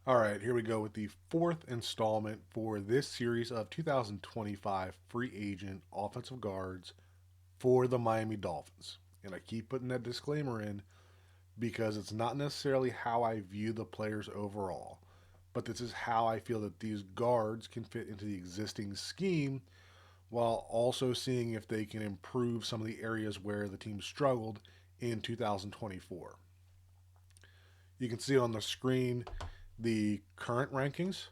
All right, here we go with the fourth installment for this series of 2025 free agent offensive guards for the Miami Dolphins. And I keep putting that disclaimer in because it's not necessarily how I view the players overall, but this is how I feel that these guards can fit into the existing scheme while also seeing if they can improve some of the areas where the team struggled in 2024. You can see on the screen the current rankings,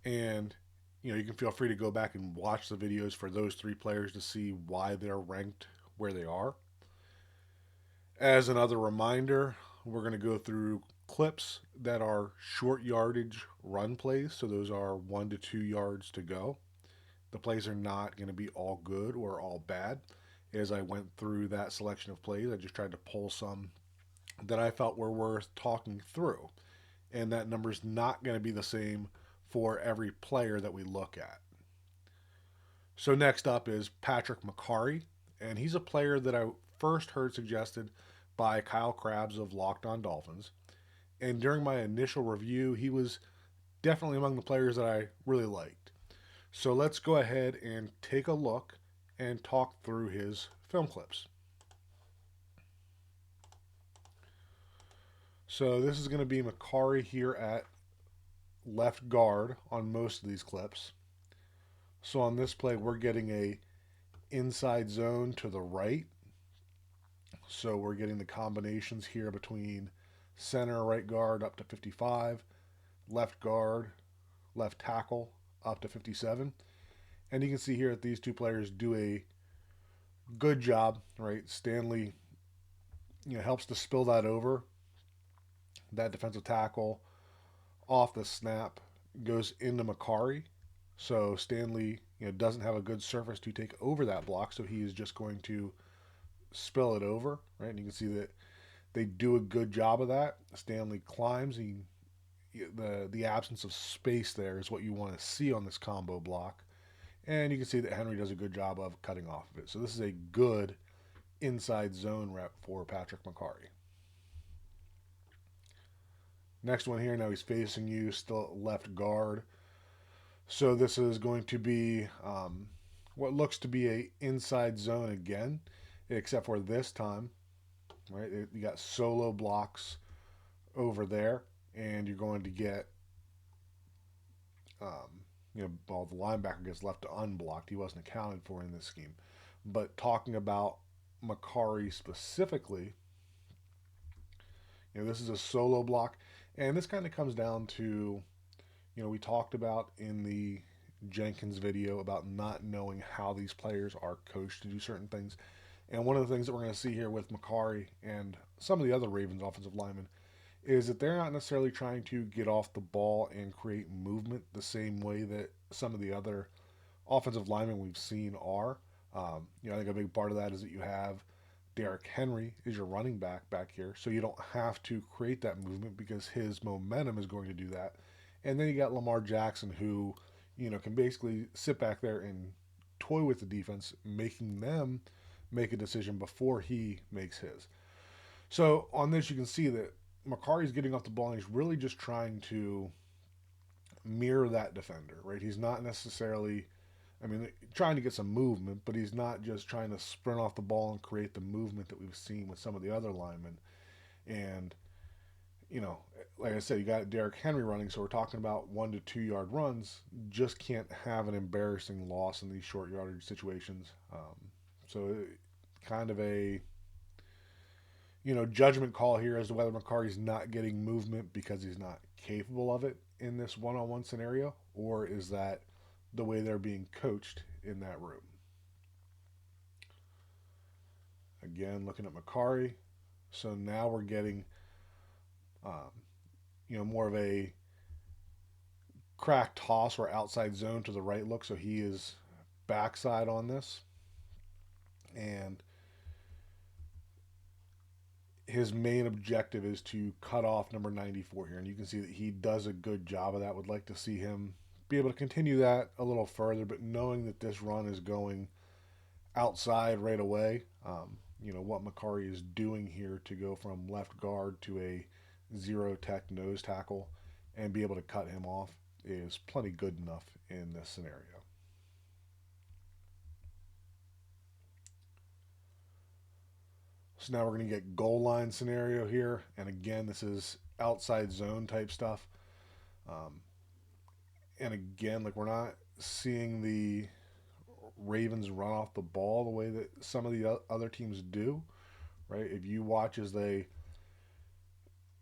and you can feel free to go back and watch the videos for those three players to see why they're ranked where they are. As another reminder, we're going to go through clips that are short yardage run plays, so those are 1 to 2 yards to go. The plays are not going to be all good or all bad. As I went through that selection of plays, I just tried to pull some that I felt were worth talking through. And that number is not going to be the same for every player that we look at. So next up is Patrick Mekari, and he's a player that I first heard suggested by Kyle Krabs of Locked On Dolphins. And during my initial review, he was definitely among the players that I really liked. So let's go ahead and take a look and talk through his film clips. So this is going to be Mekari here at left guard on most of these clips. So on this play, we're getting a inside zone to the right. So we're getting the combinations here between center right guard up to 55, left guard, left tackle up to 57. And you can see here that these two players do a good job, right? Stanley, helps to spill that over. That defensive tackle off the snap goes into Mekari. So Stanley, doesn't have a good surface to take over that block, so he is just going to spill it over, right? And you can see that they do a good job of that. Stanley climbs. The absence of space there is what you want to see on this combo block, and you can see that Henry does a good job of cutting off of it. So this is a good inside zone rep for Patrick Mekari. Next one here, now he's facing you, still left guard. So this is going to be what looks to be a inside zone again, except for this time, right? You got solo blocks over there, and you're going to get, well, the linebacker gets left unblocked. He wasn't accounted for in this scheme. But talking about Mekari specifically, this is a solo block, and this kind of comes down to, we talked about in the Jenkins video about not knowing how these players are coached to do certain things. And one of the things that we're going to see here with Mekari and some of the other Ravens offensive linemen is that they're not necessarily trying to get off the ball and create movement the same way that some of the other offensive linemen we've seen are. I think a big part of that is that you have Derrick Henry is your running back here, so you don't have to create that movement because his momentum is going to do that. And then you got Lamar Jackson, who can basically sit back there and toy with the defense, making them make a decision before he makes his. So on this, you can see that Mekari's getting off the ball and he's really just trying to mirror that defender, right? He's not necessarily, trying to get some movement, but he's not just trying to sprint off the ball and create the movement that we've seen with some of the other linemen. And, like I said, you got Derrick Henry running, so we're talking about 1 to 2 yard runs. Just can't have an embarrassing loss in these short yardage situations. So kind of a judgment call here as to whether Mekari's not getting movement because he's not capable of it in this one-on-one scenario, or is that the way they're being coached in that room? Again, looking at Mekari. So now we're getting, um, more of a crack toss or outside zone to the right look. So he is backside on this. And his main objective is to cut off number 94 here. And you can see that he does a good job of that. Would like to see him be able to continue that a little further, but knowing that this run is going outside right away, what Mekari is doing here to go from left guard to a zero tech nose tackle and be able to cut him off is plenty good enough in this scenario. So now we're going to get goal line scenario here. And again, this is outside zone type stuff. Um, and again, like we're not seeing the Ravens run off the ball the way that some of the other teams do, right? If you watch as they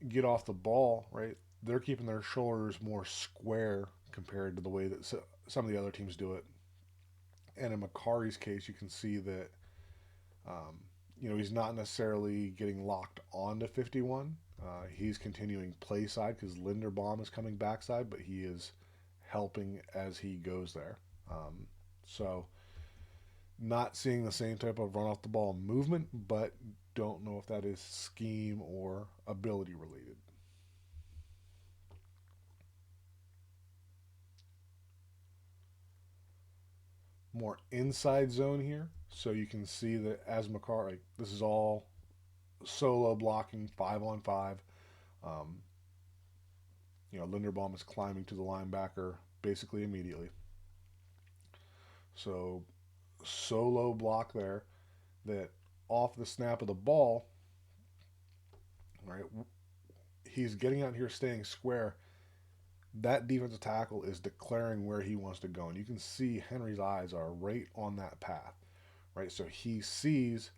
get off the ball, right, they're keeping their shoulders more square compared to the way that some of the other teams do it. And in Mekari's case, you can see that, um, he's not necessarily getting locked onto 51. He's continuing play side because Linderbaum is coming backside, but he is helping as he goes there. So not seeing the same type of run off the ball movement, but don't know if that is scheme or ability related. More inside zone here. So you can see that as Mekari, this is all solo blocking, 5-on-5. Um, Linderbaum is climbing to the linebacker basically immediately. So solo block there that off the snap of the ball, right, he's getting out here staying square. That defensive tackle is declaring where he wants to go. And you can see Henry's eyes are right on that path, right? So he sees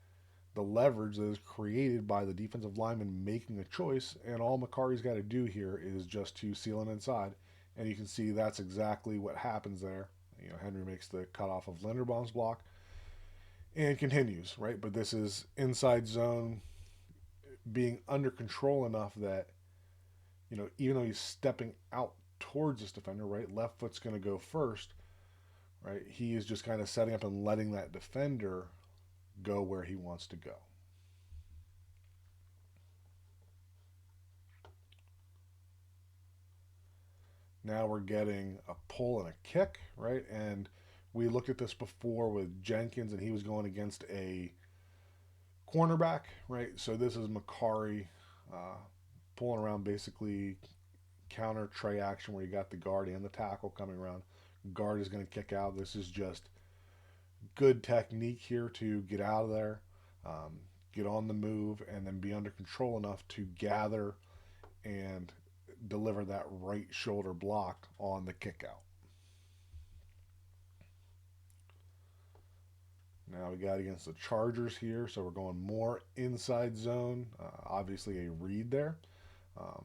the leverage that is created by the defensive lineman making a choice, and all Mekari's got to do here is just to seal it inside. And you can see that's exactly what happens there. Henry makes the cutoff of Linderbaum's block and continues, right? But this is inside zone being under control enough that, even though he's stepping out towards this defender, right, left foot's going to go first, right? He is just kind of setting up and letting that defender go where he wants to go. Now we're getting a pull and a kick, right? And we looked at this before with Jenkins, and he was going against a cornerback, right? So this is Mekari pulling around, basically counter tray action where you got the guard and the tackle coming around. Guard is going to kick out. This is just good technique here to get out of there, get on the move, and then be under control enough to gather and deliver that right shoulder block on the kick out. Now we got against the Chargers here, so we're going more inside zone. Obviously a read there. Um,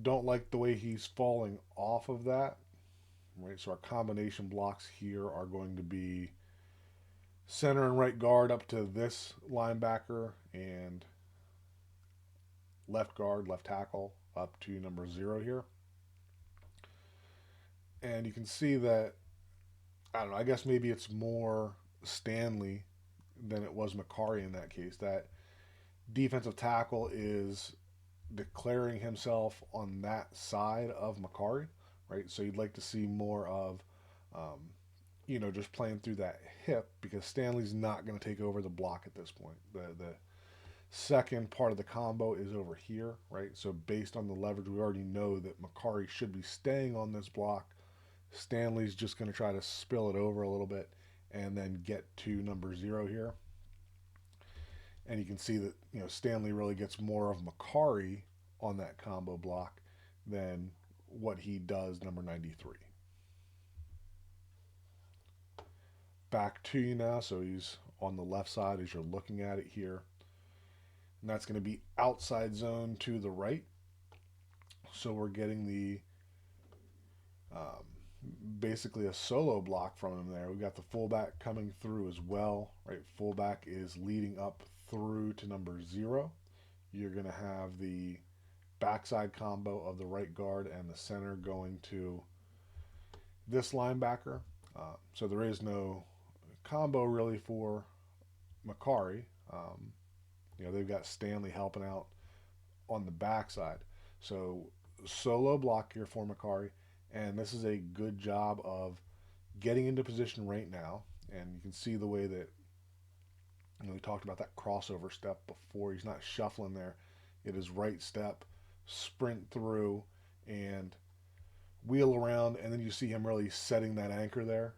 don't like the way he's falling off of that. Right, so our combination blocks here are going to be center and right guard up to this linebacker, and left guard, left tackle up to number 0 here. And you can see that, I don't know, I guess maybe it's more Stanley than it was Mekari in that case. That defensive tackle is declaring himself on that side of Mekari, right? So you'd like to see more of, just playing through that hip, because Stanley's not going to take over the block at this point. The second part of the combo is over here, right? So based on the leverage, we already know that Mekari should be staying on this block. Stanley's just going to try to spill it over a little bit and then get to number 0 here. And you can see that, Stanley really gets more of Mekari on that combo block than what he does number 93. Back to you now. So he's on the left side as you're looking at it here. And that's going to be outside zone to the right. So we're getting the basically a solo block from him there. We've got the fullback coming through as well, right? Fullback is leading up through to number 0. You're going to have the backside combo of the right guard and the center going to this linebacker. So there is no combo really for Mekari. They've got Stanley helping out on the backside. So solo block here for Mekari, and this is a good job of getting into position right now. And you can see the way that, we talked about that crossover step before. He's not shuffling there. It is right step, sprint through, and wheel around, and then you see him really setting that anchor there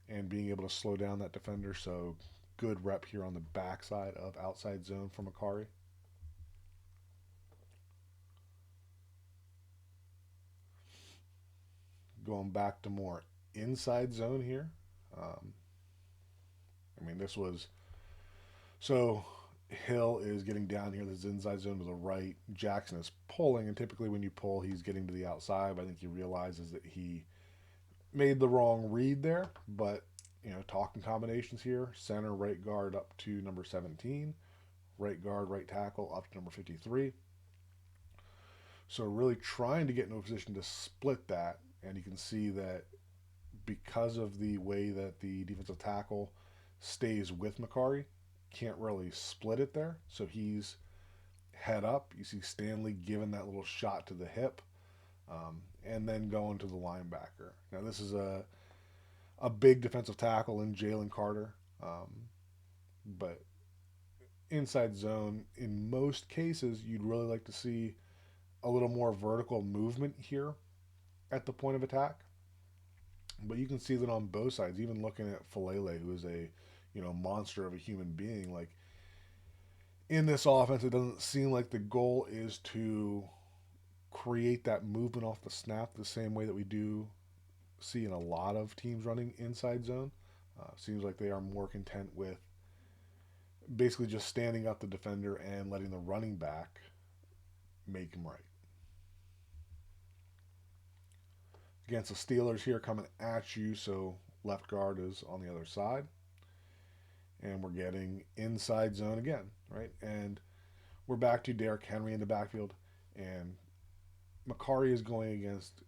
and being able to slow down that defender. So good rep here on the backside of outside zone for Mekari. Going back to more inside zone here. Um, I mean, this was so Hill is getting down here. This is inside zone to the right. Jackson is pulling, and typically when you pull, he's getting to the outside. But I think he realizes that he made the wrong read there. But talking combinations here: center, right guard up to number 17, right guard, right tackle up to number 53. So really trying to get into a position to split that, and you can see that because of the way that the defensive tackle stays with Mekari, can't really split it there. So he's head up. You see Stanley giving that little shot to the hip, and then going to the linebacker. Now this is a big defensive tackle in Jalen Carter, but inside zone in most cases you'd really like to see a little more vertical movement here at the point of attack. But you can see that on both sides, even looking at Falele, who is a monster of a human being. Like in this offense, it doesn't seem like the goal is to create that movement off the snap the same way that we do see in a lot of teams running inside zone. Seems like they are more content with basically just standing up the defender and letting the running back make him right. Against the Steelers here coming at you, so left guard is on the other side. And we're getting inside zone again, right? And we're back to Derrick Henry in the backfield. And Mekari is going against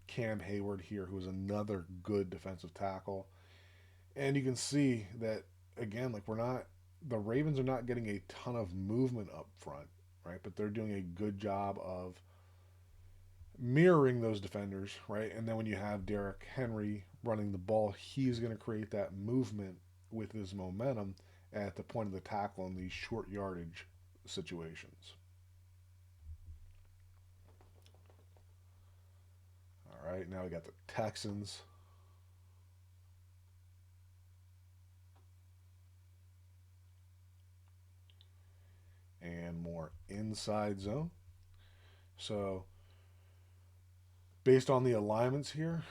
Cam Hayward here, who is another good defensive tackle. And you can see that, again, like the Ravens are not getting a ton of movement up front, right? But they're doing a good job of mirroring those defenders, right? And then when you have Derrick Henry running the ball, he's going to create that movement with his momentum at the point of the tackle in these short yardage situations. All right, now we got the Texans. And more inside zone. So, based on the alignments here,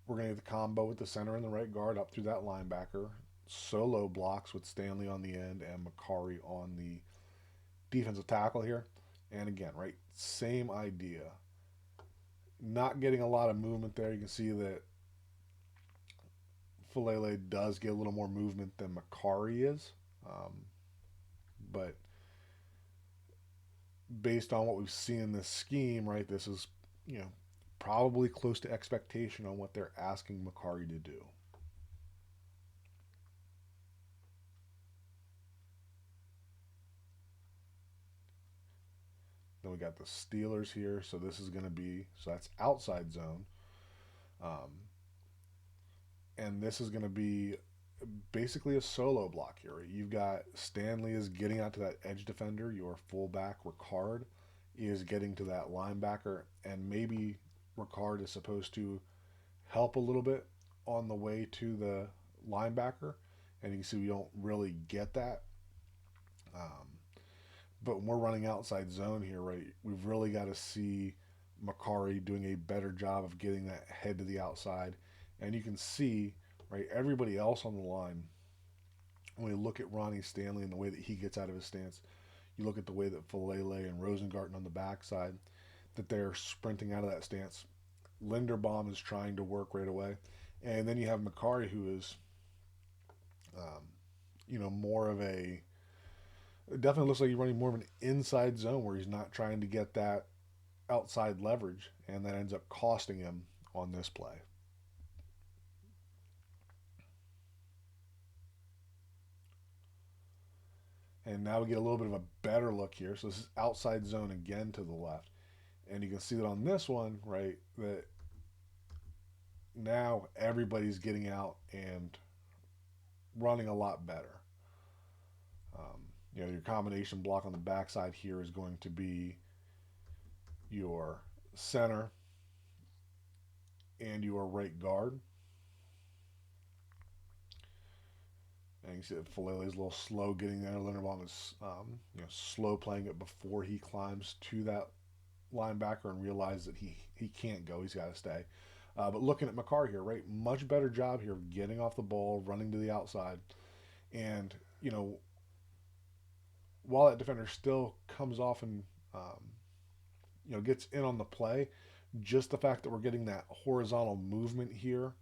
we're going to get the combo with the center and the right guard up through that linebacker. Solo blocks with Stanley on the end and Mekari on the defensive tackle here. And again, right, same idea. Not getting a lot of movement there. You can see that Falele does get a little more movement than Mekari is. But based on what we've seen in this scheme, right, this is, probably close to expectation on what they're asking Mekari to do. Then we got the Steelers here, so this is going to be, so that's outside zone. Um, and this is going to be basically a solo block here. Right? You've got Stanley is getting out to that edge defender. Your fullback, Ricard, is getting to that linebacker, and maybe Ricard is supposed to help a little bit on the way to the linebacker, and you can see we don't really get that. Um, but when we're running outside zone here, right, we've really got to see Mekari doing a better job of getting that head to the outside. And you can see, right, everybody else on the line, when you look at Ronnie Stanley and the way that he gets out of his stance, you look at the way that Falele and Rosengarten on the backside, that they're sprinting out of that stance. Linderbaum is trying to work right away. And then you have Mekari, who is, more of a, it definitely looks like he's running more of an inside zone where he's not trying to get that outside leverage, and that ends up costing him on this play. And now we get a little bit of a better look here. So this is outside zone again to the left. And you can see that on this one, right, that now everybody's getting out and running a lot better. Your combination block on the backside here is going to be your center and your right guard. And you see that Falele is a little slow getting there. Linderbaum is slow playing it before he climbs to that linebacker and realizes that he can't go. He's got to stay. But looking at Mekari here, right, much better job here of getting off the ball, running to the outside, and while that defender still comes off and gets in on the play, just the fact that we're getting that horizontal movement here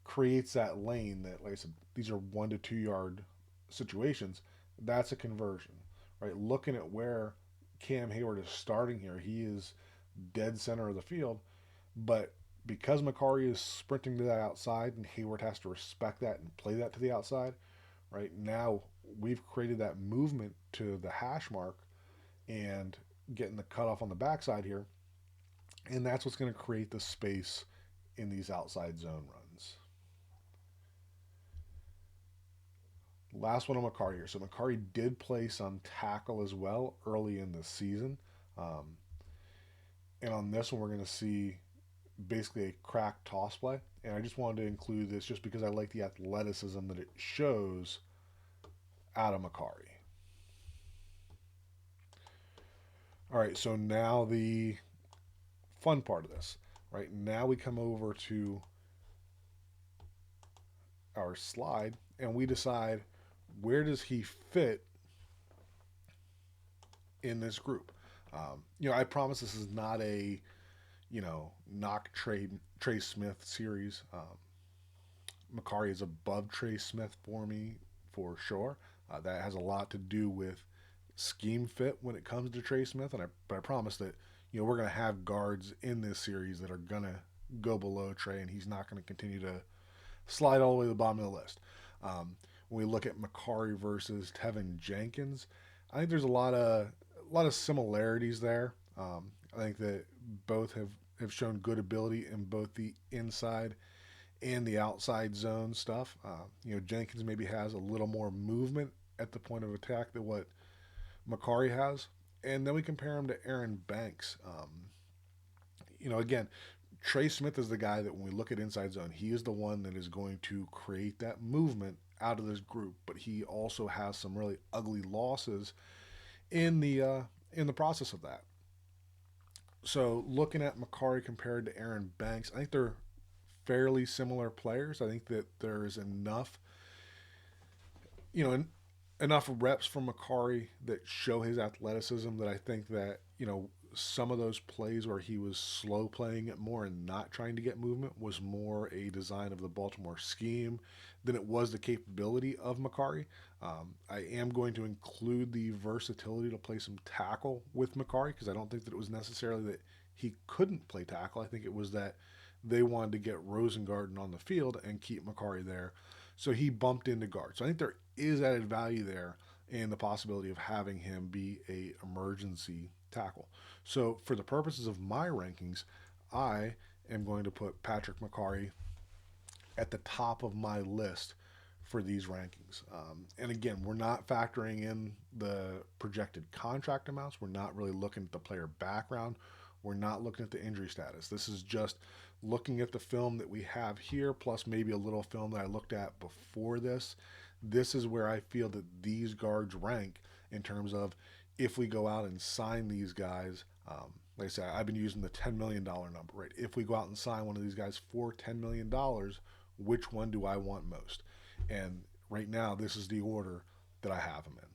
creates that lane that, like I said, these are 1 to 2 yard situations. That's a conversion, right? Looking at where Cam Hayward is starting here, he is dead center of the field, but because Mekari is sprinting to that outside and Hayward has to respect that and play that to the outside, right now we've created that movement to the hash mark and getting the cutoff on the backside here, and that's what's going to create the space in these outside zone runs. Last one on Mekari here. So Mekari did play some tackle as well early in the season. Um, and on this one, we're going to see basically a crack toss play. And I just wanted to include this just because I like the athleticism that it shows out of Mekari. All right, so now the fun part of this. Right now we come over to our slide and we decide where does he fit in this group. I promise this is not a knock Trey Smith series. Mekari is above Trey Smith for me for sure. That has a lot to do with scheme fit when it comes to Trey Smith, but I promise that we're going to have guards in this series that are going to go below Trey, and he's not going to continue to slide all the way to the bottom of the list. When we look at Mekari versus Teven Jenkins, I think there's a lot of similarities there. I think that both have shown good ability in both the inside and the outside zone stuff. Jenkins maybe has a little more movement at the point of attack than what Mekari has. And then we compare him to Aaron Banks. Again, Trey Smith is the guy that when we look at inside zone, he is the one that is going to create that movement out of this group. But he also has some really ugly losses in the process of that. So looking at Mekari compared to Aaron Banks, I think they're fairly similar players. I think that there's enough, enough reps from Mekari that show his athleticism that I think that, some of those plays where he was slow playing it more and not trying to get movement was more a design of the Baltimore scheme than it was the capability of Mekari. I am going to include the versatility to play some tackle with Mekari because I don't think that it was necessarily that he couldn't play tackle. I think it was that they wanted to get Rosengarten on the field and keep Mekari there. So he bumped into guard. So I think there is added value there and the possibility of having him be a emergency tackle. So for the purposes of my rankings, I am going to put Patrick Mekari at the top of my list for these rankings. And again, we're not factoring in the projected contract amounts. We're not really looking at the player background. We're not looking at the injury status. This is just looking at the film that we have here, plus maybe a little film that I looked at before this. This is where I feel that these guards rank in terms of if we go out and sign these guys. Like I said, I've been using the $10 million number, right? If we go out and sign one of these guys for $10 million, which one do I want most? And right now, this is the order that I have them in.